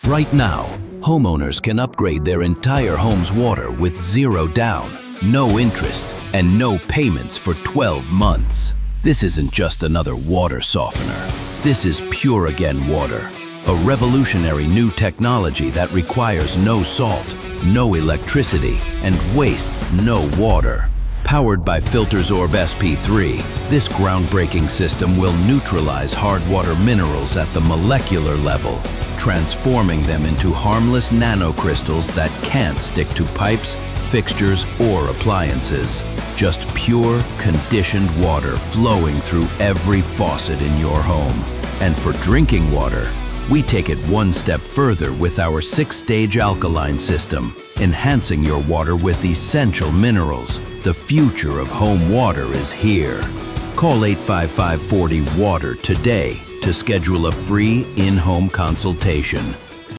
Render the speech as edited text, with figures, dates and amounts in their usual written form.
Right now, homeowners can upgrade their entire home's water with zero down, no interest, and no payments for 12 months. This isn't just another water softener. This is Puragain water, a revolutionary new technology that requires no salt, no electricity, and wastes no water. Powered by Filtersorb SP3, this groundbreaking system will neutralize hard water minerals at the molecular level, transforming them into harmless nanocrystals that can't stick to pipes, fixtures, or appliances. Just pure, conditioned water flowing through every faucet in your home. And for drinking water, we take it one step further with our 6-stage alkaline system, enhancing your water with essential minerals. The future of home water is here. Call 855-40-WATER today to schedule a free in-home consultation.